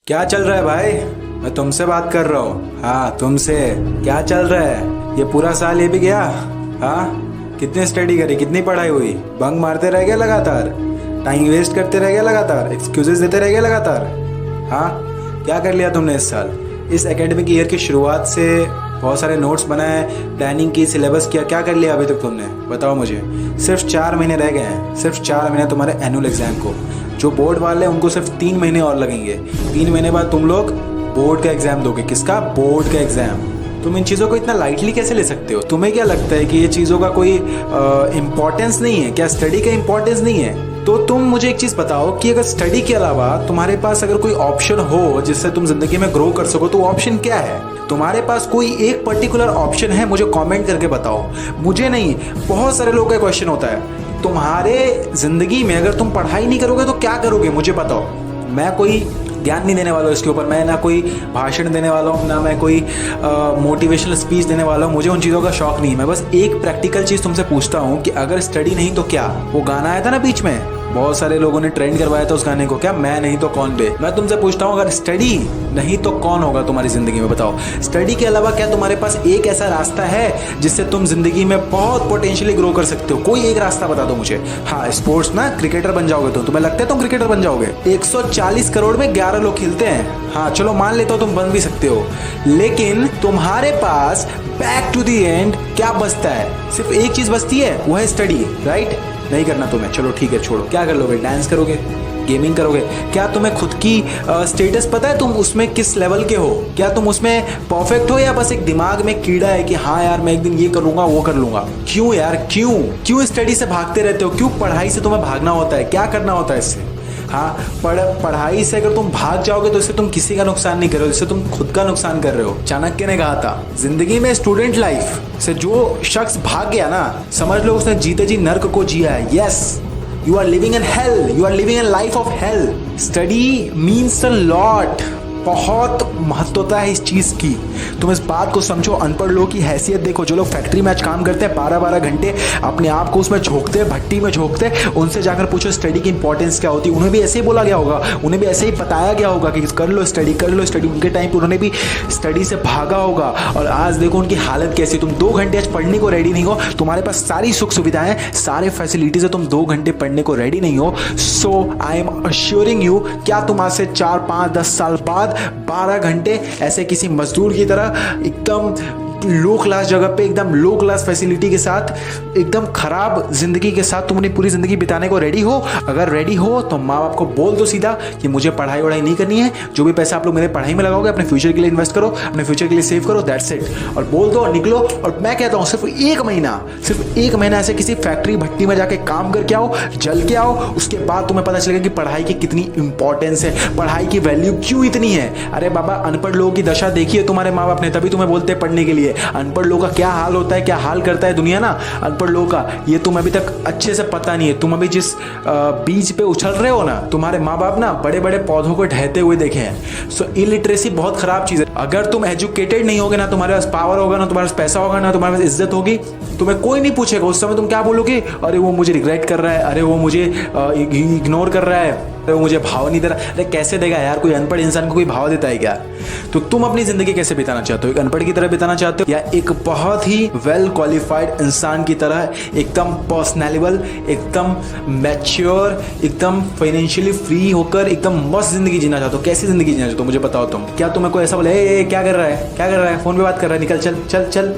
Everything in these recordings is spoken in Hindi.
क्या चल रहा है भाई? मैं तुमसे बात कर रहा हूँ। हाँ, तुमसे। क्या चल रहा है? ये पूरा साल ये भी गया। हाँ, कितनी स्टडी करी, कितनी पढ़ाई हुई? बंक मारते रह गए लगातार? टाइम वेस्ट करते रह गए लगातार? एक्सक्यूजेस देते रह गए लगातार? हाँ, क्या कर लिया तुमने इस साल? इस एकेडमिक ईयर की शुरुआत से बहुत सारे नोट्स बनाए, प्लानिंग की, सिलेबस किया, क्या कर लिया अभी तक तुमने? बताओ मुझे। सिर्फ 4 महीने रह गए हैं, सिर्फ 4 महीने तुम्हारे एनुअल एग्जाम को। जो बोर्ड वाले हैं उनको सिर्फ 3 महीने और लगेंगे। 3 महीने बाद तुम लोग बोर्ड का एग्जाम दोगे। किसका? बोर्ड का एग्जाम। तुम इन चीज़ों को इतना लाइटली कैसे ले सकते हो? तुम्हें क्या लगता है कि ये चीज़ों का कोई इम्पोर्टेंस नहीं है क्या? स्टडी का इम्पोर्टेंस नहीं है? तो तुम मुझे एक चीज़ बताओ कि अगर स्टडी के अलावा तुम्हारे पास अगर कोई ऑप्शन हो जिससे तुम जिंदगी में ग्रो कर सको, तो ऑप्शन क्या है? तुम्हारे पास कोई एक पर्टिकुलर ऑप्शन है? मुझे कमेंट करके बताओ। मुझे नहीं, बहुत सारे लोगों का क्वेश्चन होता है। तुम्हारे जिंदगी में अगर तुम पढ़ाई नहीं करोगे तो क्या करोगे? मुझे बताओ। मैं कोई ज्ञान नहीं देने वाला हूँ इसके ऊपर। मैं ना कोई भाषण देने वाला हूँ, ना मैं कोई मोटिवेशनल स्पीच देने वाला हूँ। मुझे उन चीज़ों का शौक नहीं है। मैं बस एक प्रैक्टिकल चीज़ तुमसे पूछता हूँ कि अगर स्टडी नहीं तो क्या? वो गाना आया था ना बीच में, बहुत सारे लोगों ने ट्रेंड करवाया था उस गाने को, क्या मैं नहीं तो कौन बे। मैं तुमसे पूछता हूँ, अगर स्टडी नहीं तो कौन होगा तुम्हारी जिंदगी में? बताओ। स्टडी के अलावा क्या तुम्हारे पास एक ऐसा रास्ता है जिससे तुम जिंदगी में बहुत पोटेंशियली ग्रो कर सकते हो? कोई एक रास्ता बता दो मुझे। हाँ, स्पोर्ट्स ना, क्रिकेटर बन जाओगे तो तुम्हें लगता है तुम क्रिकेटर बन जाओगे? 140 करोड़ में 11 लोग खेलते हैं। हाँ चलो, मान लेता हो तुम बन भी सकते हो, लेकिन तुम्हारे पास बैक टू दी एंड क्या बचता है? सिर्फ एक चीज बचती है, वो है स्टडी, राइट? नहीं करना तुम्हें, चलो ठीक है, छोड़ो। क्या कर लोगे? डांस करोगे? गेमिंग करोगे? क्या तुम्हें खुद की स्टेटस पता है तुम उसमें किस लेवल के हो? क्या तुम उसमें परफेक्ट हो, या बस एक दिमाग में कीड़ा है कि हाँ यार मैं एक दिन ये कर लूंगा, वो कर लूंगा? क्यों यार, क्यों स्टडी से भागते रहते हो? क्यों पढ़ाई से तुम्हें भागना होता है? क्या करना होता है इससे? हाँ, पढ़ाई से अगर तुम भाग जाओगे तो इससे तुम किसी का नुकसान नहीं कर रहे हो, इससे तुम खुद का नुकसान कर रहे हो। चाणक्य ने कहा था, जिंदगी में स्टूडेंट लाइफ से जो शख्स भाग गया ना, समझ लो उसने जीते जी नर्क को जिया है। Yes, you are living in hell, you are living in life of hell. Study means a lot. बहुत महत्वता है इस चीज की। तुम इस बात को समझो। अनपढ़ लोगों की हैसियत देखो। जो लोग फैक्ट्री में आज काम करते हैं 12-12 घंटे, अपने आप को उसमें झोंकते हैं, भट्टी में झोंकते हैं, उनसे जाकर पूछो स्टडी की इंपॉर्टेंस क्या होती है। उन्हें भी ऐसे ही बोला गया होगा, उन्हें भी ऐसे ही बताया गया होगा कि कर लो स्टडी, कर लो स्टडी। उनके टाइम पर उन्होंने भी स्टडी से भागा होगा, और आज देखो उनकी हालत कैसी। तुम 2 घंटे आज पढ़ने को रेडी नहीं हो, तुम्हारे पास सारी सुख सुविधाएं, सारे फैसिलिटीज है, तुम 2 घंटे पढ़ने को रेडी नहीं हो। सो आई एम अश्योरिंग यू, क्या तुम आज से 4, 5, 10 साल बाद 12 घंटे ऐसे किसी मजदूर की तरह एकदम लो क्लास जगह पे, एकदम लो क्लास फैसिलिटी के साथ, एकदम खराब जिंदगी के साथ तुम अपनी पूरी जिंदगी बिताने को रेडी हो? अगर रेडी हो तो माँ बाप को बोल दो सीधा कि मुझे पढ़ाई वढ़ाई नहीं करनी है। जो भी पैसा आप लोग मेरे पढ़ाई में लगाओगे, अपने फ्यूचर के लिए इन्वेस्ट करो, अपने फ्यूचर के लिए सेव करो, दैट्स इट। और बोल दो और निकलो। और मैं कहता हूँ सिर्फ 1 महीना ऐसे किसी फैक्ट्री भट्टी में जाके काम करके आओ, जल के आओ। उसके बाद तुम्हें पता चलेगा कि पढ़ाई की कितनी इंपॉर्टेंस है, पढ़ाई की वैल्यू क्यों इतनी है। अरे बाबा, अनपढ़ लोगों की दशा देखी है तुम्हारे माँ बाप ने, तभी तुम्हें बोलते हैं पढ़ने के लिए। अनपढ़ लोगों का क्या हाल होता है, क्या हाल करता है दुनिया ना अनपढ़ लोगों का, ये तुम्हें अभी तक अच्छे से पता नहीं है। तुम अभी जिस बीज पे उछल रहे हो ना, तुम्हारे माँ बाप ना बड़े बड़े पौधों को ढहते हुए देखे हैं। सो इलिटरेसी बहुत खराब चीज है। अगर तुम एजुकेटेड नहीं होगे ना, तुम्हारे पास पावर होगा ना, तुम्हारे पास पैसा होगा ना, तुम्हारे पास इज्जत होगी, तुम्हें कोई नहीं पूछेगा। उस समय तुम क्या बोलोगे? अरे वो मुझे रिग्रेट कर रहा है, अरे वो मुझे इग्नोर कर रहा है, अरे वो मुझे भाव नहीं दे रहा। अरे कैसे देगा यार? कोई अनपढ़ इंसान को कोई भाव देता है क्या? तो तुम अपनी जिंदगी कैसे बिताना चाहते हो? एक अनपढ़ की तरह बिताना चाहते हो, या एक बहुत ही वेल क्वालिफाइड इंसान की तरह, एकदम पर्सनैलिबल, एकदम मैच्योर, एकदम फाइनेंशियली फ्री होकर एकदम मस्त जिंदगी जीना चाहते हो? कैसी जिंदगी जीना चाहते हो मुझे बताओ तुम। क्या तुम्हें कोई ऐसा बोले, ए क्या कर रहा है, क्या कर रहा है, फोन पे बात कर रहा है, निकल, चल चल चल,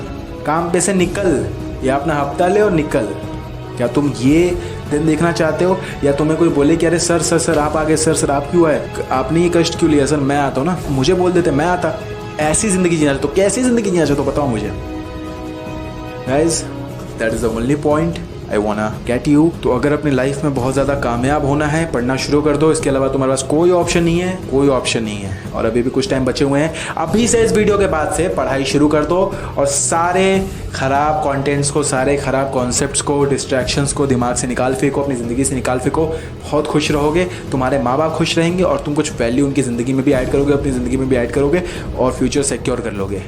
काम पे से निकल, या अपना हफ्ता ले और निकल? क्या तुम ये दिन देखना चाहते हो? या तुम्हें कोई बोले कि अरे सर सर सर आप आ गए, सर सर आप क्यों आए, आपने ये कष्ट क्यों लिया? सर मैं आता हूँ ना, मुझे बोल देते, मैं आता। ऐसी जिंदगी जीना चाहते हो? कैसी जिंदगी जीना चाहते हो बताओ मुझे। Guys, that is the only point I वांना get you. तो अगर अपनी लाइफ में बहुत ज़्यादा कामयाब होना है, पढ़ना शुरू कर दो। इसके अलावा तुम्हारे पास कोई ऑप्शन नहीं है, कोई ऑप्शन नहीं है। और अभी भी कुछ टाइम बचे हुए हैं। अभी से इस वीडियो के बाद से पढ़ाई शुरू कर दो, और सारे खराब कंटेंट्स को, सारे खराब कॉन्सेप्ट्स को, डिस्ट्रैक्शंस को दिमाग से निकाल फेंको, अपनी ज़िंदगी से निकाल फेंको। बहुत खुश रहोगे, तुम्हारे माँ बाप खुश रहेंगे, और तुम कुछ वैल्यू उनकी ज़िंदगी में भी ऐड करोगे, अपनी ज़िंदगी में भी ऐड करोगे, और फ्यूचर सिक्योर कर लोगे।